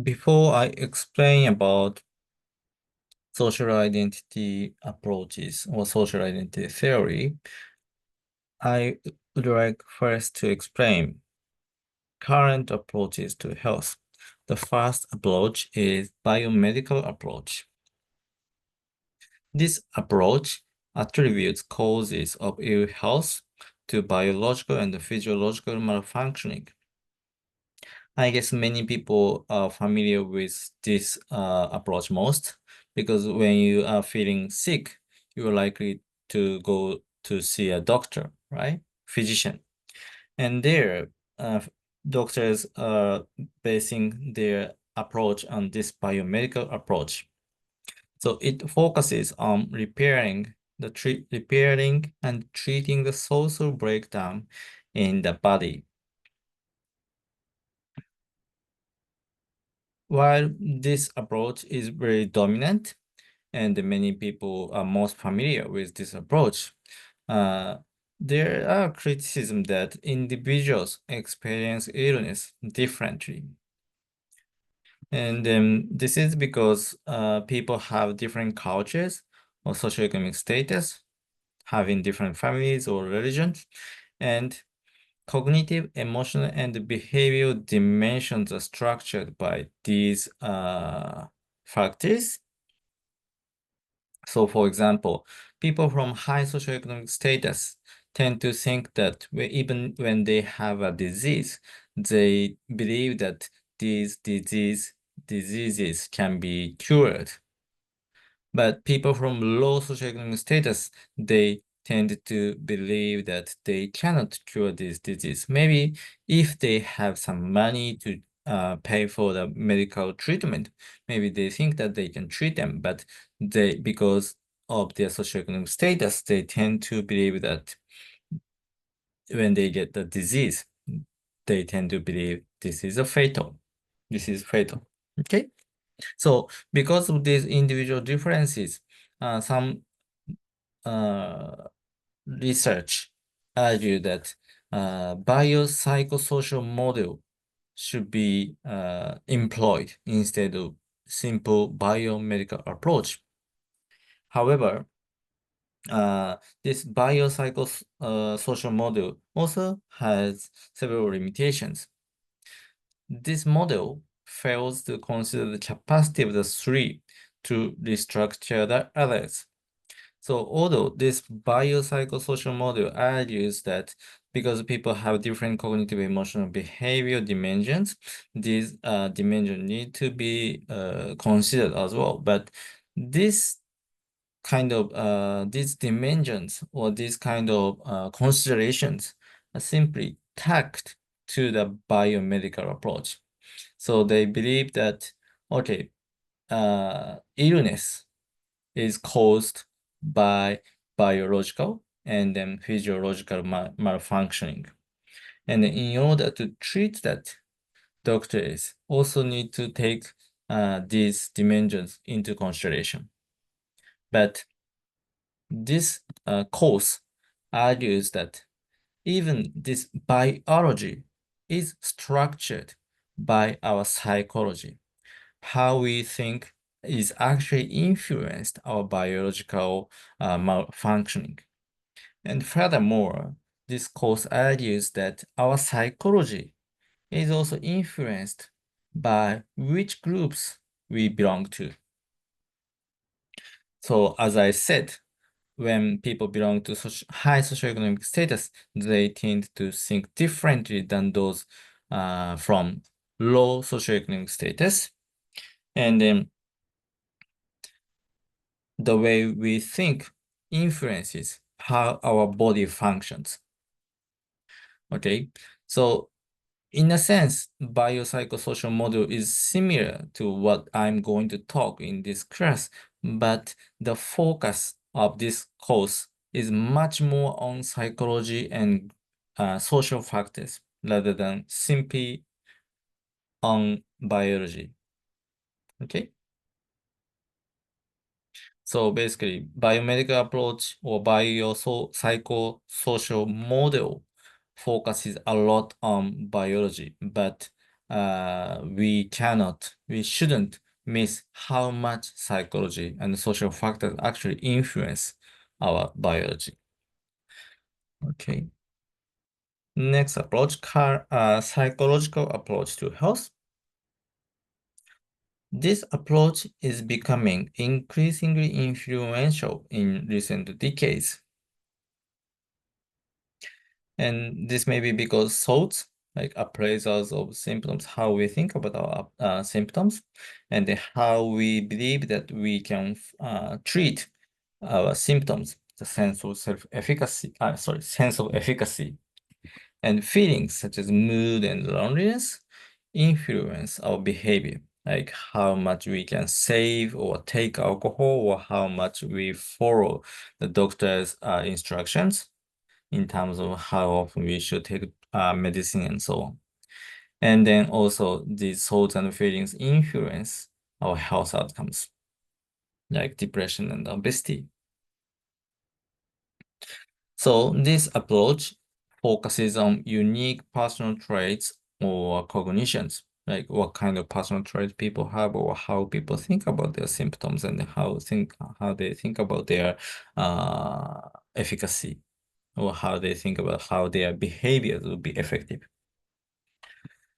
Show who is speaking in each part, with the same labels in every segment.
Speaker 1: Before I explain about social identity approaches or social identity theory, I would like first to explain current approaches to health. The first approach is biomedical approach. This approach attributes causes of ill health to biological and physiological malfunctioning. I guess many people are familiar with this approach most because when you are feeling sick, you're likely to go to see a doctor, right? Physician. And there, doctors are basing their approach on this biomedical approach. So it focuses on repairing and treating the social breakdown in the body. While this approach is very dominant, and many people are most familiar with this approach, uh, there are criticism that individuals experience illness differently. And this is because people have different cultures or socioeconomic status, having different families or religions, and cognitive, emotional, and behavioral dimensions are structured by these factors. So, for example, people from high socioeconomic status tend to think that even when they have a disease, they believe that these diseases can be cured. But people from low socioeconomic status, they tend to believe that they cannot cure this disease. Maybe if they have some money to pay for the medical treatment, maybe they think that they can treat them, but because of their socioeconomic status, they tend to believe that when they get the disease, they tend to believe this is fatal. This is fatal. Okay? So because of these individual differences, some uh, research argue that biopsychosocial model should be employed instead of simple biomedical approach. However, this biopsychosocial model also has several limitations. This model fails to consider the capacity of the three to restructure the others. So although this biopsychosocial model argues that because people have different cognitive, emotional, behavior dimensions, these dimensions need to be considered as well. But this kind of these dimensions or these kind of considerations are simply tacked to the biomedical approach. So they believe that, okay, illness is caused by biological and then physiological malfunctioning. And in order to treat that, doctors also need to take these dimensions into consideration. But this course argues that even this biology is structured by our psychology. How we think is actually influenced our biological malfunctioning. And furthermore, this course argues that our psychology is also influenced by which groups we belong to. So as I said, when people belong to such high socioeconomic status, they tend to think differently than those from low socioeconomic status. And then the way we think influences how our body functions. Okay, so in a sense, biopsychosocial model is similar to what I'm going to talk in this class, but the focus of this course is much more on psychology and social factors rather than simply on biology. Okay? So basically, biomedical approach or biopsychosocial model focuses a lot on biology, but we shouldn't miss how much psychology and social factors actually influence our biology. Okay. Next approach, psychological approach to health. This approach is becoming increasingly influential in recent decades. And this may be because thoughts, like appraisals of symptoms, how we think about our symptoms, and how we believe that we can treat our symptoms, the sense of self-efficacy, sense of efficacy, and feelings such as mood and loneliness influence our behavior, like how much we can save or take alcohol, or how much we follow the doctor's instructions in terms of how often we should take medicine and so on. And then also these thoughts and feelings influence our health outcomes, like depression and obesity. So this approach focuses on unique personal traits or cognitions, like what kind of personal traits people have, or how people think about their symptoms, and how they think about their efficacy, or how they think about how their behaviors will be effective.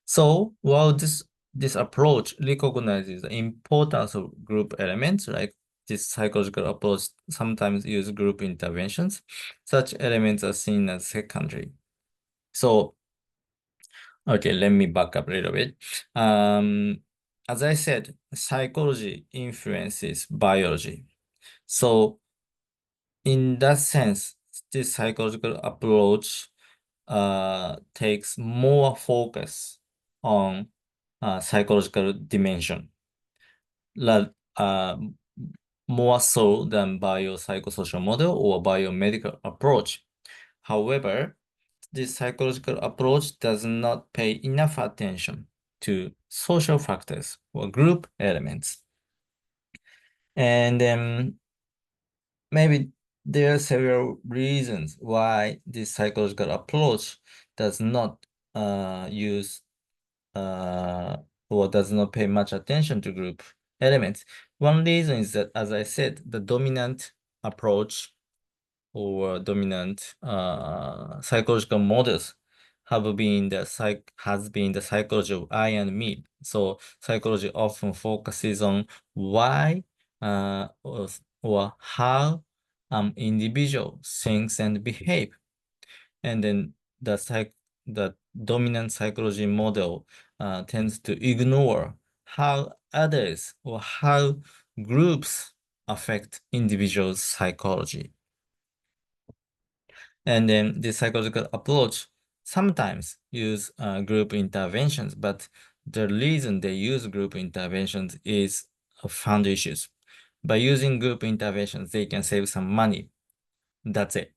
Speaker 1: So while this approach recognizes the importance of group elements, like this psychological approach sometimes use group interventions, such elements are seen as secondary. So, okay, let me back up a little bit. As I said, psychology influences biology. So in that sense, this psychological approach takes more focus on psychological dimension, uh, more so than biopsychosocial model or biomedical approach. However, this psychological approach does not pay enough attention to social factors or group elements. And maybe there are several reasons why this psychological approach does not use or does not pay much attention to group elements. One reason is that, as I said, the dominant approach or dominant psychological models has been the psychology of I and me. So psychology often focuses on why or how individual thinks and behave, and then the dominant psychology model tends to ignore how others or how groups affect individuals' psychology. And then the psychological approach sometimes use group interventions, but the reason they use group interventions is fund issues. By using group interventions, they can save some money. That's it.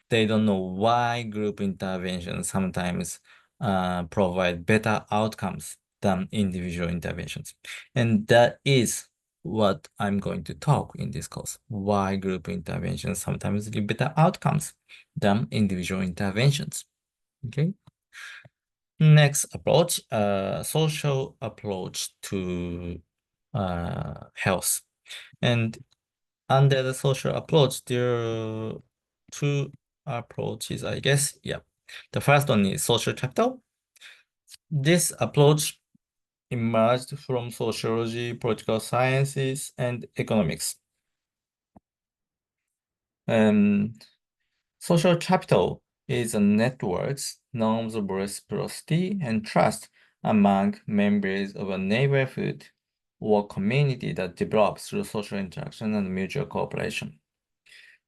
Speaker 1: They don't know why group interventions sometimes provide better outcomes than individual interventions. And that is what I'm going to talk in this course, why group interventions sometimes give better outcomes than individual interventions. Okay. Next approach, social approach to health. And under the social approach, there are two approaches, I guess. Yeah. The first one is social capital. This approach emerged from sociology, political sciences, and economics. Social capital is a network's norms of reciprocity and trust among members of a neighborhood or community that develops through social interaction and mutual cooperation.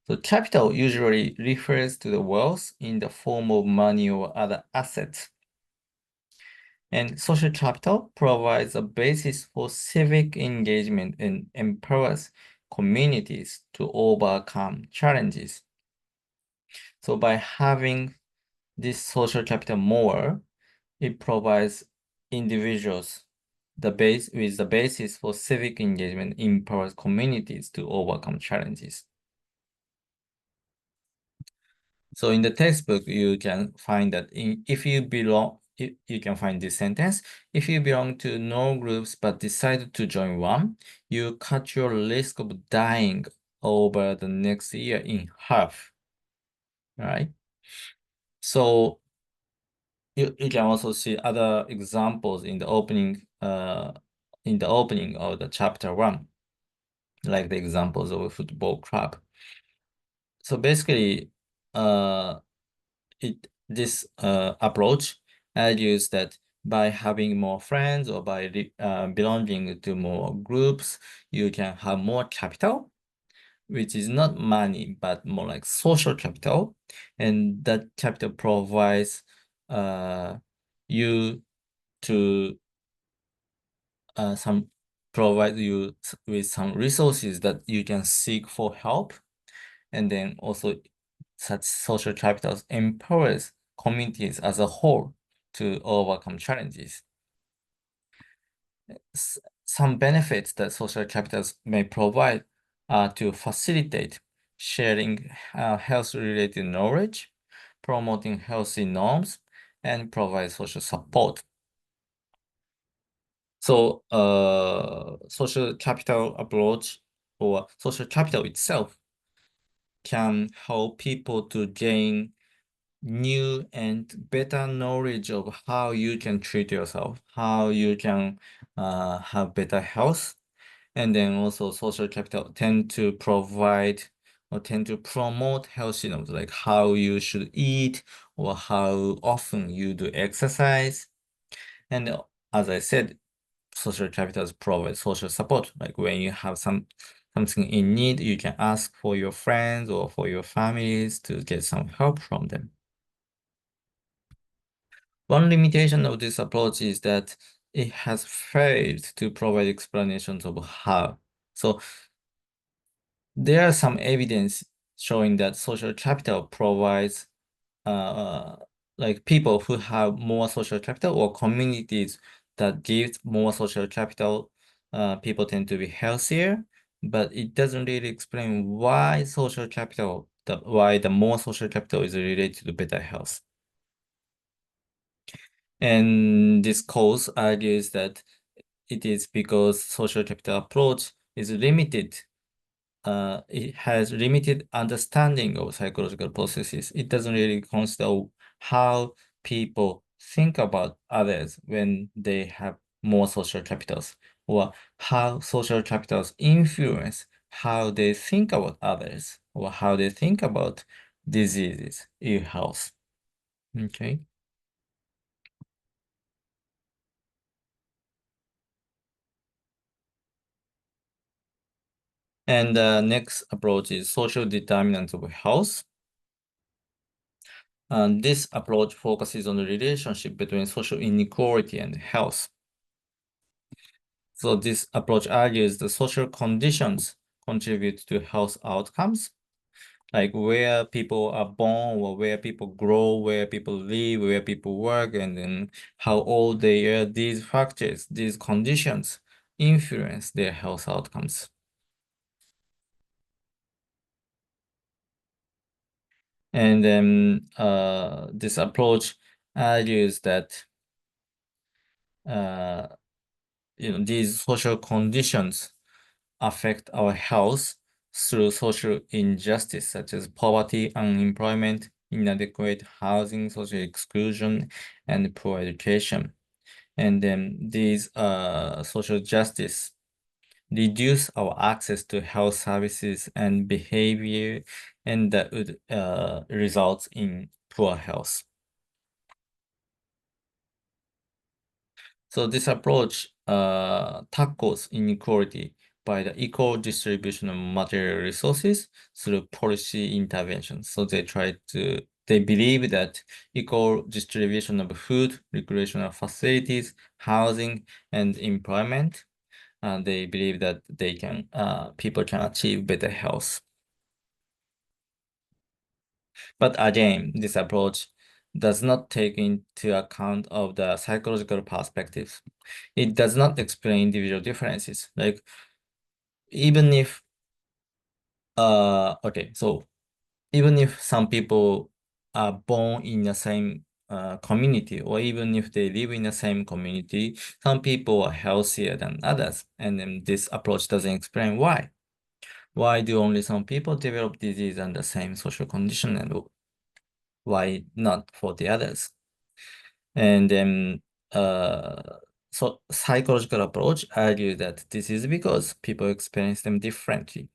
Speaker 1: So capital usually refers to the wealth in the form of money or other assets. And social capital provides a basis for civic engagement and empowers communities to overcome challenges. So by having this social capital more, it provides individuals with the basis for civic engagement, empowers communities to overcome challenges. So in the textbook, you can find that if you belong you can find this sentence. If you belong to no groups but decide to join one, you cut your risk of dying over the next year in half. Right? So you can also see other examples in the opening of the chapter one, like the examples of a football club. So basically, uh, this approach argues that by having more friends or by belonging to more groups, you can have more capital, which is not money, but more like social capital. And that capital provides you to some provide you with some resources that you can seek for help. And then also such social capitals empowers communities as a whole to overcome challenges. Some benefits that social capitals may provide are to facilitate sharing health-related knowledge, promoting healthy norms, and provide social support. So, social capital approach or social capital itself can help people to gain new and better knowledge of how you can treat yourself, how you can have better health. And then also social capital tend to provide or tend to promote healthy norms, like how you should eat or how often you do exercise. And as I said, social capitals provide social support. Like when you have something in need, you can ask for your friends or for your families to get some help from them. One limitation of this approach is that it has failed to provide explanations of how. So there are some evidence showing that social capital provides uh, like people who have more social capital or communities that give more social capital, people tend to be healthier, but it doesn't really explain why why the more social capital is related to better health. And this cause argues that it is because social capital approach is limited. It has limited understanding of psychological processes. It doesn't really consider how people think about others when they have more social capitals, or how social capitals influence how they think about others, or how they think about diseases, ill health. Okay. And the next approach is social determinants of health. And this approach focuses on the relationship between social inequality and health. So this approach argues the social conditions contribute to health outcomes, like where people are born or where people grow, where people live, where people work, and then how old they are. These factors, these conditions influence their health outcomes. And then this approach argues that uh, these social conditions affect our health through social injustice, such as poverty, unemployment, inadequate housing, social exclusion, and poor education. And then these social justice reduce our access to health services and behavior, and that would result in poor health. So this approach tackles inequality by the equal distribution of material resources through policy interventions. So they believe that equal distribution of food, recreational facilities, housing, and employment, they believe that people can achieve better health. But again, this approach does not take into account of the psychological perspectives. It does not explain individual differences. Like even if okay, so even if some people are born in the same community, or even if they live in the same community, some people are healthier than others, and then this approach doesn't explain why. Why do only some people develop disease under the same social condition, and why not for the others? And then, so psychological approach argue that this is because people experience them differently.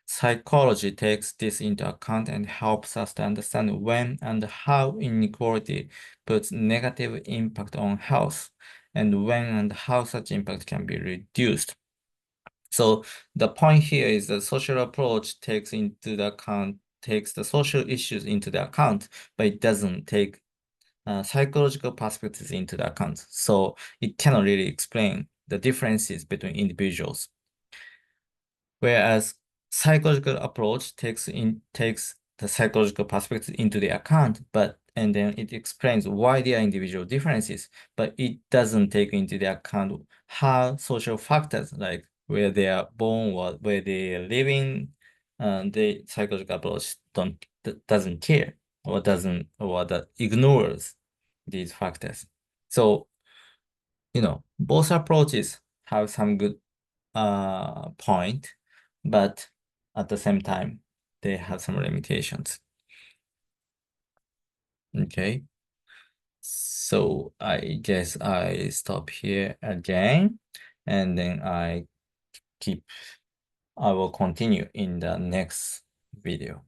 Speaker 1: Psychology takes this into account and helps us to understand when and how inequality puts negative impact on health, and when and how such impact can be reduced. So the point here is the social approach takes the social issues into the account, but it doesn't take psychological perspectives into the account. So it cannot really explain the differences between individuals. Whereas psychological approach takes the psychological perspective into the account, and then it explains why there are individual differences, but it doesn't take into the account how social factors like where they are born or where they are living, the psychological approach doesn't care or doesn't or that ignores these factors. So, both approaches have some good point, but at the same time, they have some limitations. Okay. So I guess I stop here again, and then I will continue in the next video.